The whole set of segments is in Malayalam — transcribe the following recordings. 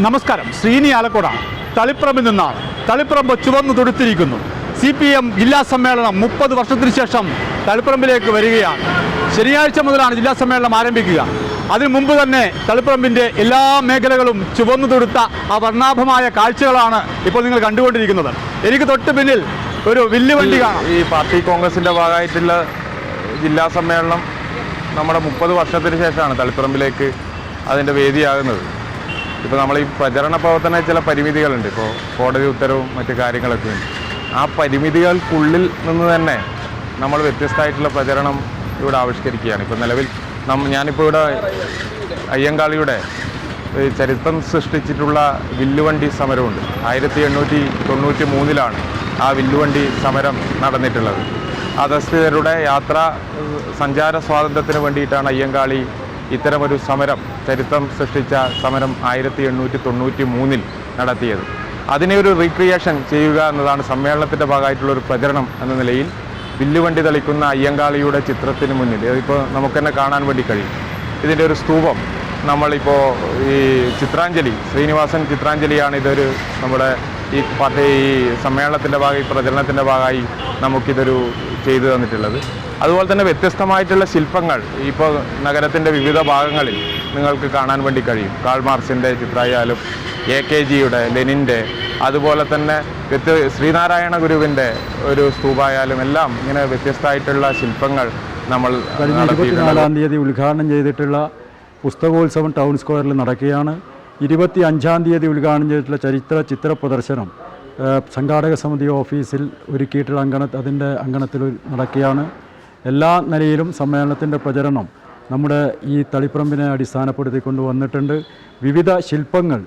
നമസ്കാരം, ശ്രീനി ആലക്കോടാണ്. തളിപ്പറമ്പിൽ നിന്നാണ്. തളിപ്പറമ്പ് ചുവന്നു തുടുത്തിരിക്കുന്നു. CPM ജില്ലാ സമ്മേളനം 30 വർഷത്തിന് ശേഷം തളിപ്പറമ്പിലേക്ക് വരികയാണ്. ശനിയാഴ്ച മുതലാണ് ജില്ലാ സമ്മേളനം ആരംഭിക്കുക. അതിനു മുമ്പ് തന്നെ തളിപ്പറമ്പിൻ്റെ എല്ലാ മേഖലകളും ചുവന്നു തുടുത്ത ആ വർണ്ണാഭമായ കാഴ്ചകളാണ് ഇപ്പോൾ നിങ്ങൾ കണ്ടുകൊണ്ടിരിക്കുന്നത്. എനിക്ക് തൊട്ട് പിന്നിൽ ഒരു വില്ലുവണ്ടി കാണാം. ഈ പാർട്ടി കോൺഗ്രസിൻ്റെ ഭാഗമായിട്ടുള്ള ജില്ലാ സമ്മേളനം നമ്മുടെ 30 വർഷത്തിന് ശേഷമാണ് തളിപ്പറമ്പിലേക്ക് അതിൻ്റെ വേദിയാകുന്നത്. ഇപ്പോൾ നമ്മൾ ഈ പ്രചരണ പ്രവർത്തന ചില പരിമിതികളുണ്ട്. ഇപ്പോൾ കോടതി ഉത്തരവും മറ്റു കാര്യങ്ങളൊക്കെ ഉണ്ട്. ആ പരിമിതികൾക്കുള്ളിൽ നിന്ന് തന്നെ നമ്മൾ വ്യത്യസ്തമായിട്ടുള്ള പ്രചരണം ഇവിടെ ആവിഷ്കരിക്കുകയാണ്. ഇപ്പോൾ നിലവിൽ ഞാനിപ്പോൾ ഇവിടെ അയ്യങ്കാളിയുടെ ചരിത്രം സൃഷ്ടിച്ചിട്ടുള്ള വില്ലുവണ്ടി സമരമുണ്ട്. 1893 ആ വില്ലുവണ്ടി സമരം നടന്നിട്ടുള്ളത്. അധസ്ഥിതരുടെ സഞ്ചാര സ്വാതന്ത്ര്യത്തിന് വേണ്ടിയിട്ടാണ് അയ്യങ്കാളി ഇത്തരമൊരു സമരം, ചരിത്രം സൃഷ്ടിച്ച സമരം 1893 നടത്തിയത്. അതിനെ ഒരു റീക്രിയേഷൻ ചെയ്യുക എന്നതാണ് സമ്മേളനത്തിൻ്റെ ഭാഗമായിട്ടുള്ളൊരു പ്രചരണം എന്ന നിലയിൽ വില്ലുവണ്ടി തെളിക്കുന്ന അയ്യങ്കാളിയുടെ ചിത്രത്തിന് മുന്നിൽ ഇപ്പോൾ നമുക്ക് തന്നെ കാണാൻ വേണ്ടി കഴിയും. ഇതിൻ്റെ ഒരു സ്തൂപം നമ്മളിപ്പോൾ ഈ ചിത്രാഞ്ജലി, ശ്രീനിവാസൻ ചിത്രാഞ്ജലിയാണ് ഇതൊരു നമ്മുടെ ഈ പാർട്ടി സമ്മേളനത്തിൻ്റെ ഭാഗമായി, പ്രചരണത്തിൻ്റെ ഭാഗമായി നമുക്കിതൊരു ചെയ്തു തന്നിട്ടുള്ളത്. അതുപോലെ തന്നെ വ്യത്യസ്തമായിട്ടുള്ള ശില്പങ്ങൾ ഇപ്പോൾ നഗരത്തിൻ്റെ വിവിധ ഭാഗങ്ങളിൽ നിങ്ങൾക്ക് കാണാൻ വേണ്ടി കഴിയും. കാൾ മാർക്സിൻ്റെ ചിത്രമായാലും AKGയുടെ, ലെനിൻ്റെ, അതുപോലെ തന്നെ ശ്രീനാരായണ ഗുരുവിൻ്റെ ഒരു സ്തൂപായാലും എല്ലാം ഇങ്ങനെ വ്യത്യസ്തമായിട്ടുള്ള ശില്പങ്ങൾ നമ്മൾ 24-ാം തീയതി ഉദ്ഘാടനം ചെയ്തിട്ടുള്ള പുസ്തകോത്സവം ടൗൺ സ്ക്വയറിൽ നടക്കുകയാണ്. 25-ാം തീയതി ഉദ്ഘാടനം ചെയ്തിട്ടുള്ള ചിത്ര പ്രദർശനം സംഘാടക സമിതി ഓഫീസിൽ ഒരുക്കിയിട്ടുള്ള അതിൻ്റെ അങ്കണത്തിൽ നടക്കുകയാണ്. എല്ലാ നിലയിലും സമ്മേളനത്തിൻ്റെ പ്രചരണം നമ്മുടെ ഈ തളിപ്പറമ്പിനെ അടിസ്ഥാനപ്പെടുത്തിക്കൊണ്ട് വന്നിട്ടുണ്ട്. വിവിധ ശില്പങ്ങൾ,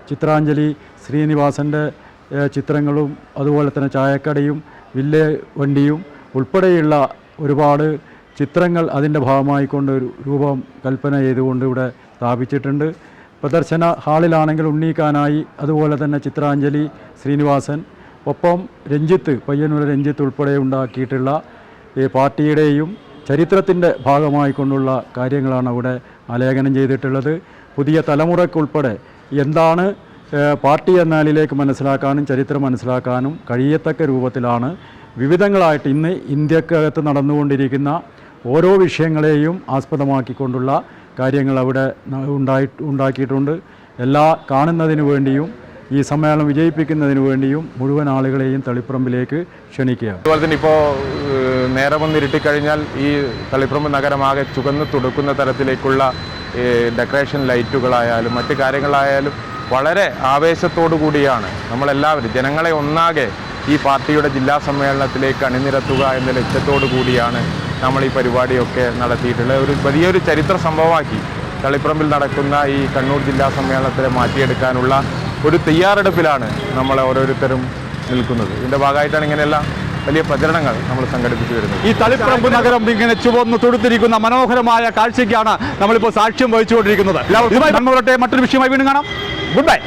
ചിത്രാഞ്ജലി, ശ്രീനിവാസൻ്റെ ചിത്രങ്ങളും അതുപോലെ തന്നെ ചായക്കടയും വില്ല് വണ്ടിയും ഉൾപ്പെടെയുള്ള ഒരുപാട് ചിത്രങ്ങൾ അതിൻ്റെ ഭാഗമായിക്കൊണ്ട് രൂപം കൽപ്പന ചെയ്തുകൊണ്ട് ഇവിടെ സ്ഥാപിച്ചിട്ടുണ്ട്. പ്രദർശന ഹാളിലാണെങ്കിൽ ഉണ്ണീക്കാനായി, അതുപോലെ തന്നെ ചിത്രാഞ്ജലി, ശ്രീനിവാസൻ, ഒപ്പം രഞ്ജിത്ത്, പയ്യന്നൂർ രഞ്ജിത്ത് ഉൾപ്പെടെ ഉണ്ടാക്കിയിട്ടുള്ള പാർട്ടിയുടെയും ചരിത്രത്തിൻ്റെ ഭാഗമായിക്കൊണ്ടുള്ള കാര്യങ്ങളാണ് അവിടെ ആലേഖനം ചെയ്തിട്ടുള്ളത്. പുതിയ തലമുറയ്ക്കുൾപ്പെടെ എന്താണ് പാർട്ടി എന്ന നിലയിലേക്ക് മനസ്സിലാക്കാനും ചരിത്രം മനസ്സിലാക്കാനും കഴിയത്തക്ക രൂപത്തിലാണ് വിവിധങ്ങളായിട്ട് ഇന്ന് ഇന്ത്യക്കകത്ത് നടന്നുകൊണ്ടിരിക്കുന്ന ഓരോ വിഷയങ്ങളെയും ആസ്പദമാക്കിക്കൊണ്ടുള്ള കാര്യങ്ങൾ അവിടെ ഉണ്ടാക്കിയിട്ടുണ്ട്. എല്ലാ കാണുന്നതിനു വേണ്ടിയും ഈ സമ്മേളനം വിജയിപ്പിക്കുന്നതിന് വേണ്ടിയും മുഴുവൻ ആളുകളെയും തളിപ്പറമ്പിലേക്ക് ക്ഷണിക്കുകയാണ്. അതുപോലെ തന്നെ ഇപ്പോൾ നേരം വന്നിരുട്ടിക്കഴിഞ്ഞാൽ ഈ തളിപ്പറമ്പ് നഗരമാകെ ചുവന്ന് തുടുക്കുന്ന തരത്തിലേക്കുള്ള ഡെക്കറേഷൻ ലൈറ്റുകളായാലും മറ്റു കാര്യങ്ങളായാലും വളരെ ആവേശത്തോടു കൂടിയാണ് നമ്മളെല്ലാവരും ജനങ്ങളെ ഒന്നാകെ ഈ പാർട്ടിയുടെ ജില്ലാ സമ്മേളനത്തിലേക്ക് അണിനിരത്തുക എന്ന ലക്ഷ്യത്തോടു കൂടിയാണ് നമ്മൾ ഈ പരിപാടിയൊക്കെ നടത്തിയിട്ടുള്ളത്. ഒരു വലിയൊരു ചരിത്ര സംഭവമാക്കി തളിപ്പറമ്പിൽ നടക്കുന്ന ഈ കണ്ണൂർ ജില്ലാ സമ്മേളനത്തെ മാറ്റിയെടുക്കാനുള്ള ഒരു തയ്യാറെടുപ്പിലാണ് നമ്മൾ ഓരോരുത്തരും നിൽക്കുന്നത്. ഇതിൻ്റെ ഭാഗമായിട്ടാണ് ഇങ്ങനെയെല്ലാം വലിയ പ്രചരണങ്ങൾ നമ്മൾ സംഘടിപ്പിച്ചു വരുന്നത്. ഈ തളിപ്പറമ്പ് നഗരം ഇങ്ങനെ ചുവന്ന് തുടുത്തിരിക്കുന്ന മനോഹരമായ കാഴ്ചയ്ക്കാണ് നമ്മളിപ്പോൾ സാക്ഷ്യം വഹിച്ചുകൊണ്ടിരിക്കുന്നത്. എല്ലാവർക്കും മറ്റൊരു വിഷയമായി വീണ്ടും കാണാം. Good bye.